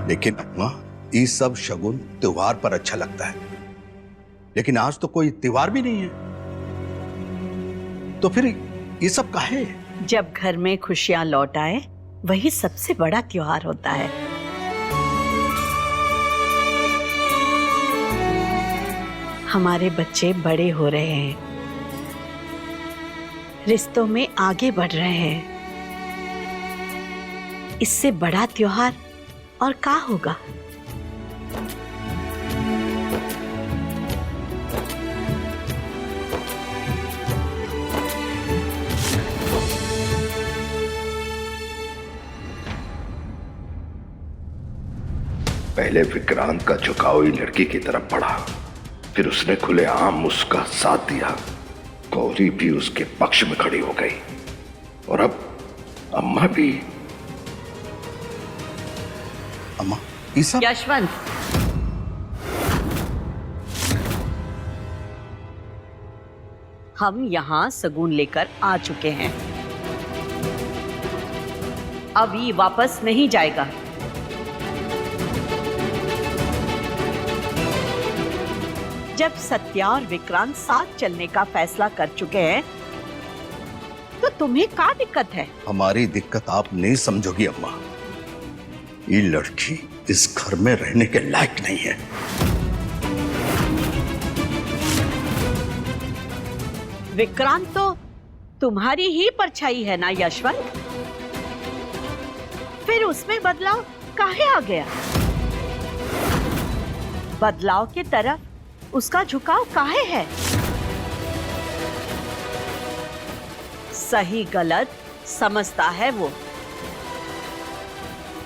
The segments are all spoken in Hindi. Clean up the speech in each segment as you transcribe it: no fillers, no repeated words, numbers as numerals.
लेकिन अम्मा, ये सब शगुन त्योहार पर अच्छा लगता है, लेकिन आज तो कोई त्योहार भी नहीं है, तो फिर ये सब काहे? जब घर में खुशियां लौट आए वही सबसे बड़ा त्योहार होता है। हमारे बच्चे बड़े हो रहे हैं, रिश्तों में आगे बढ़ रहे हैं, इससे बड़ा त्योहार और क्या होगा? पहले विक्रांत का झुकाव ही लड़की की तरफ बढ़ा, फिर उसने खुलेआम उसका साथ दिया। गौरी भी उसके पक्ष में खड़ी हो गई और अब अम्मा भी। अम्मा, ये सब? यशवंत, हम यहाँ सगुन लेकर आ चुके हैं, अब ये वापस नहीं जाएगा। जब सत्या और विक्रांत साथ चलने का फैसला कर चुके हैं, तो तुम्हें क्या दिक्कत है? हमारी दिक्कत आप नहीं समझोगी अम्मा, ये लड़की इस घर में रहने के लायक नहीं है। विक्रांत तो तुम्हारी ही परछाई है ना यशवंत, फिर उसमें बदलाव काहे आ गया? बदलाव की तरफ उसका झुकाव काहे है? सही गलत समझता है वो,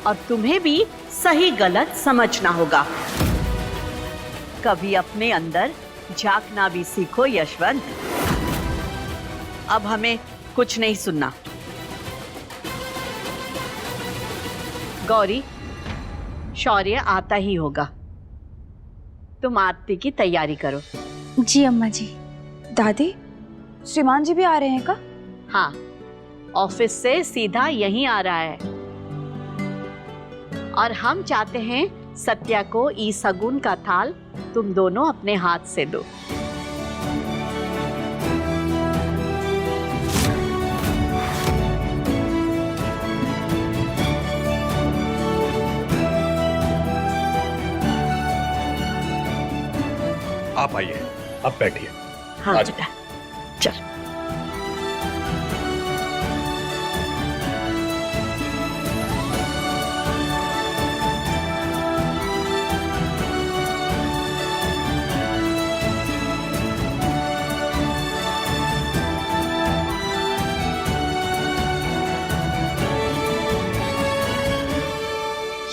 और तुम्हें भी सही गलत समझना होगा। कभी अपने अंदर झांकना भी सीखो यशवंत। अब हमें कुछ नहीं सुनना। गौरी, शौर्य आता ही होगा, तुम आरती की तैयारी करो। जी अम्मा जी। दादी, श्रीमान जी भी आ रहे हैं का? हाँ, ऑफिस से सीधा यहीं आ रहा है, और हम चाहते हैं सत्या को ई सगुन का थाल तुम दोनों अपने हाथ से दो। आप आइए, अब बैठिए। हाँ आज बेटा, चल।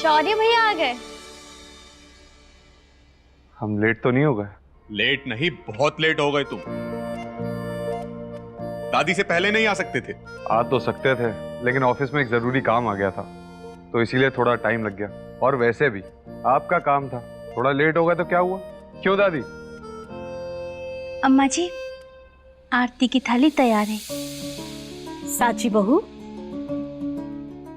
शौर्य भैया आ गए। हम लेट तो नहीं हो गए? लेट नहीं, बहुत लेट हो गए तुम। दादी से पहले नहीं आ सकते थे? आ तो सकते थे, लेकिन ऑफिस में एक जरूरी काम आ गया था, तो इसीलिए थोड़ा टाइम लग गया। और वैसे भी आपका काम था, थोड़ा लेट हो गए तो क्या हुआ? क्यों दादी? अम्मा जी, आरती की थाली तैयार है। साची बहू,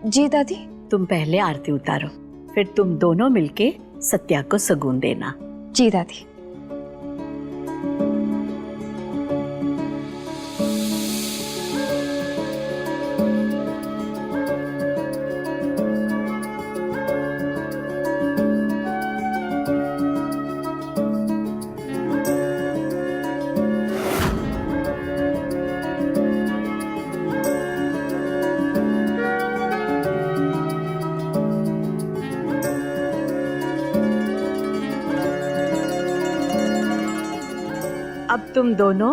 जी दादी। तुम पहले आरती उतारो, फिर तुम दोनों मिलके सत्या को सगुन देना। जी दादी। अब तुम दोनों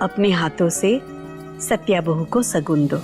अपने हाथों से सत्या बहू को सगुन दो।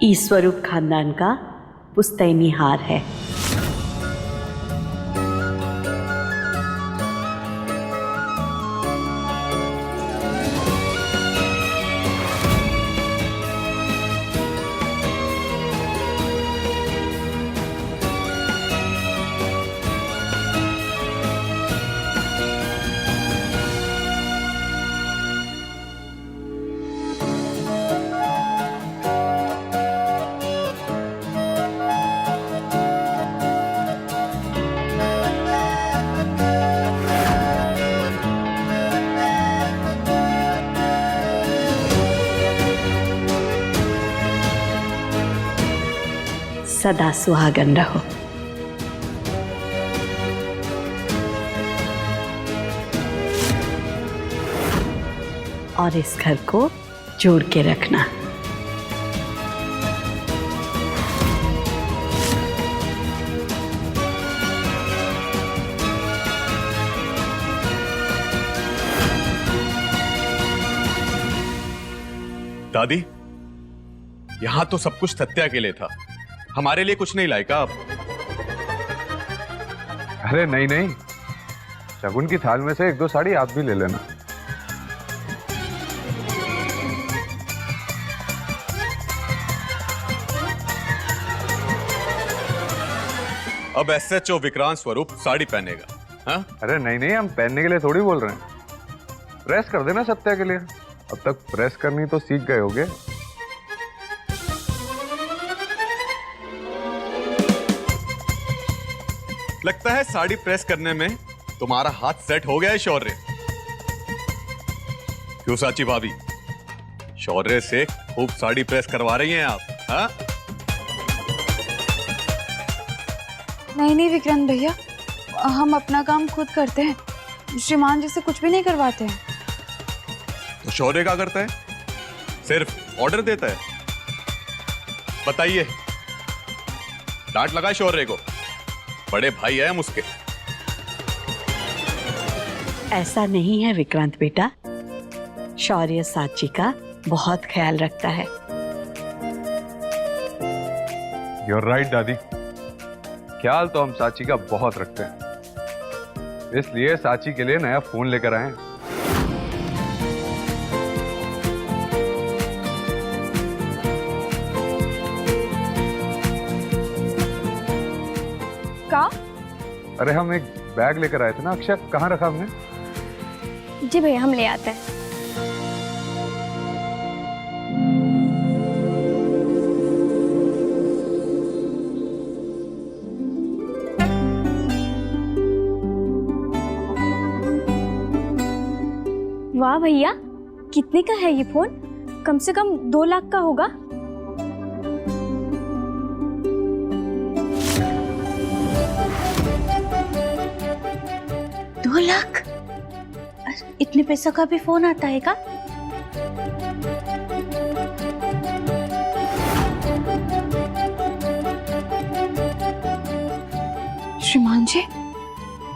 ईश्वरूप खानदान का पुश्तैनी हार है। सदा सुहागन रहो। और इस घर को जोड़ के रखना। दादी, यहां तो सब कुछ सत्या के लिए था, हमारे लिए कुछ नहीं लाएगा आप? अरे नहीं नहीं, शगुन की थाल में से 1-2 साड़ी आप भी ले लेना। अब SHO विक्रांत स्वरूप साड़ी पहनेगा? हाँ? अरे नहीं नहीं, हम पहनने के लिए थोड़ी बोल रहे हैं। प्रेस कर देना सत्या के लिए, अब तक प्रेस करनी तो सीख गए होगे। लगता है साड़ी प्रेस करने में तुम्हारा हाथ सेट हो गया है शौर्य। क्यों साची भाभी, शौर्य से खूब साड़ी प्रेस करवा रही हैं आप? हाँ? नहीं नहीं विक्रांत भैया, हम अपना काम खुद करते हैं, श्रीमान जी से कुछ भी नहीं करवाते हैं। तो शौर्य क्या करता है? सिर्फ ऑर्डर देता है? बताइए, डांट लगाए शौर्य को, बड़े भाई हैं हम उसके। ऐसा नहीं है विक्रांत बेटा, शौर्य साची का बहुत ख्याल रखता है। You're right दादी, ख्याल तो हम साची का बहुत रखते हैं, इसलिए साची के लिए नया फोन लेकर आए हैं। का? अरे हम एक बैग लेकर आए थे ना अक्षय, कहाँ रखा हमने? जी भैया, हम ले आते हैं। वाह भैया, कितने का है ये फोन? कम से कम 2 लाख का होगा। लाख? इतने पैसा का भी फोन आता है का? श्रीमान जी,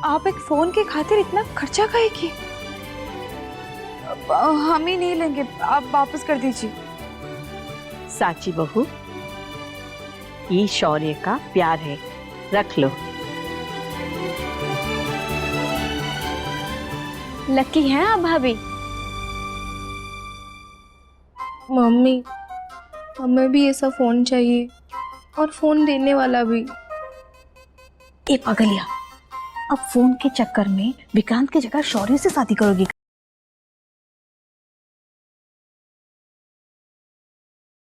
आप एक फोन की खातिर इतना खर्चा काहे की? हम ही नहीं लेंगे, आप वापस कर दीजिए। साची बहू, ये शौर्य का प्यार है, रख लो। लकी हैं आप भाभी। मम्मी, हमें भी ऐसा फोन चाहिए, और फोन देने वाला भी। ए पागलिया, अब फोन के चक्कर में विक्रांत की जगह शौर्य से शादी करोगी?